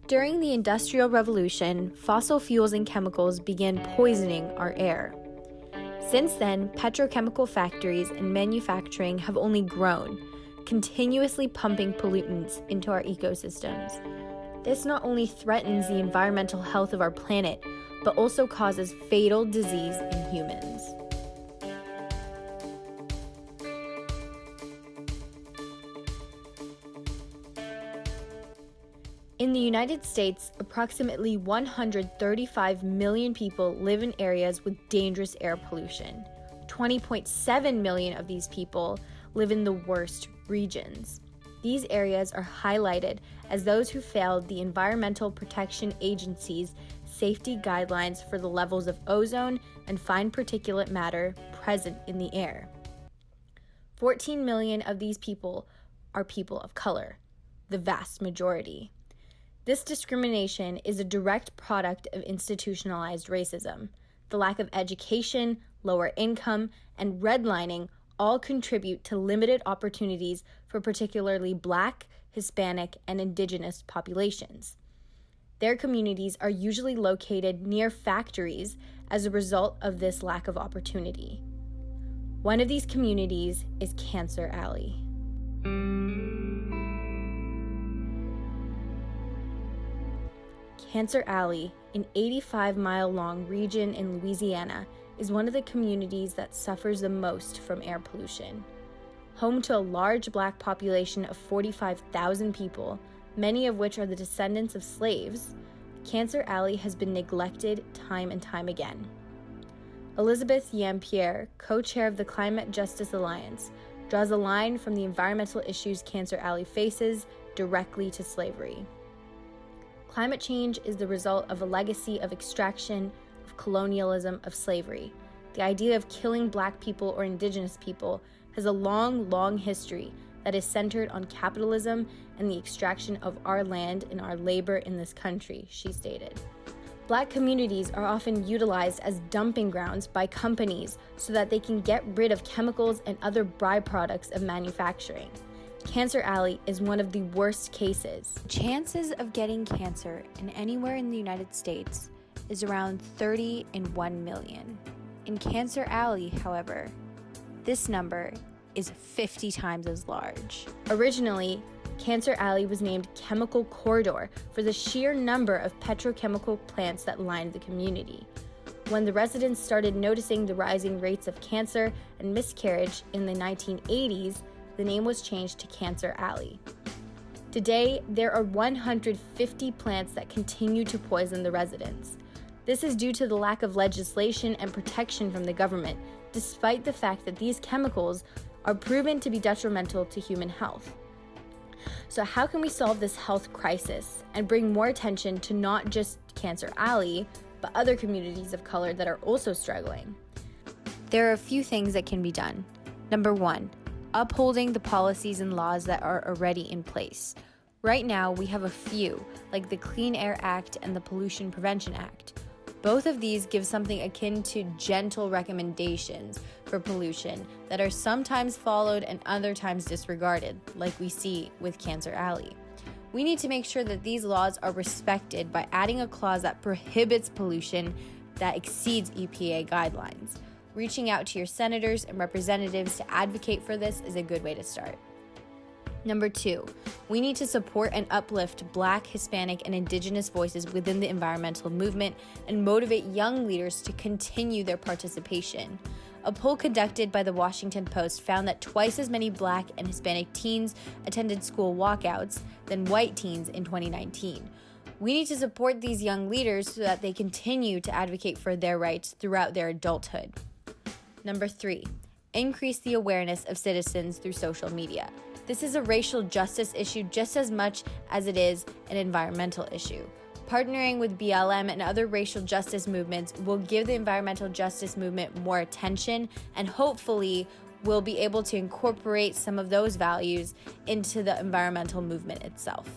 During the Industrial Revolution, fossil fuels and chemicals began poisoning our air. Since then, petrochemical factories and manufacturing have only grown, continuously pumping pollutants into our ecosystems. This not only threatens the environmental health of our planet, but also causes fatal disease in humans. In the United States, approximately 135 million people live in areas with dangerous air pollution. 20.7 million of these people live in the worst regions. These areas are highlighted as those who failed the Environmental Protection Agency's safety guidelines for the levels of ozone and fine particulate matter present in the air. 14 million of these people are people of color, the vast majority. This discrimination is a direct product of institutionalized racism. The lack of education, lower income, and redlining all contribute to limited opportunities for particularly Black, Hispanic, and Indigenous populations. Their communities are usually located near factories as a result of this lack of opportunity. One of these communities is Cancer Alley. Cancer Alley, an 85-mile-long region in Louisiana, is one of the communities that suffers the most from air pollution. Home to a large Black population of 45,000 people, many of which are the descendants of slaves, Cancer Alley has been neglected time and time again. Elizabeth Yam-Pierre, co-chair of the Climate Justice Alliance, draws a line from the environmental issues Cancer Alley faces directly to slavery. Climate change is the result of a legacy of extraction, of colonialism, of slavery. The idea of killing Black people or Indigenous people has a long history that is centered on capitalism and the extraction of our land and our labor in this country, she stated. Black communities are often utilized as dumping grounds by companies so that they can get rid of chemicals and other byproducts of manufacturing. Cancer Alley is one of the worst cases. Chances of getting cancer in anywhere in the United States is around 30 in 1 million. In Cancer Alley, however, this number is 50 times as large. Originally, Cancer Alley was named Chemical Corridor for the sheer number of petrochemical plants that lined the community. When the residents started noticing the rising rates of cancer and miscarriage in the 1980s, the name was changed to Cancer Alley. Today, there are 150 plants that continue to poison the residents. This is due to the lack of legislation and protection from the government, despite the fact that these chemicals are proven to be detrimental to human health. So how can we solve this health crisis and bring more attention to not just Cancer Alley, but other communities of color that are also struggling? There are a few things that can be done. Number one, upholding the policies and laws that are already in place. Right now, we have a few, like the Clean Air Act and the Pollution Prevention Act. Both of these give something akin to gentle recommendations for pollution that are sometimes followed and other times disregarded, like we see with Cancer Alley. We need to make sure that these laws are respected by adding a clause that prohibits pollution that exceeds EPA guidelines. Reaching out to your senators and representatives to advocate for this is a good way to start. Number two, we need to support and uplift Black, Hispanic, and Indigenous voices within the environmental movement and motivate young leaders to continue their participation. A poll conducted by the Washington Post found that twice as many Black and Hispanic teens attended school walkouts than white teens in 2019. We need to support these young leaders so that they continue to advocate for their rights throughout their adulthood. Number three, increase the awareness of citizens through social media. This is a racial justice issue just as much as it is an environmental issue. Partnering with BLM and other racial justice movements will give the environmental justice movement more attention, and hopefully we'll be able to incorporate some of those values into the environmental movement itself.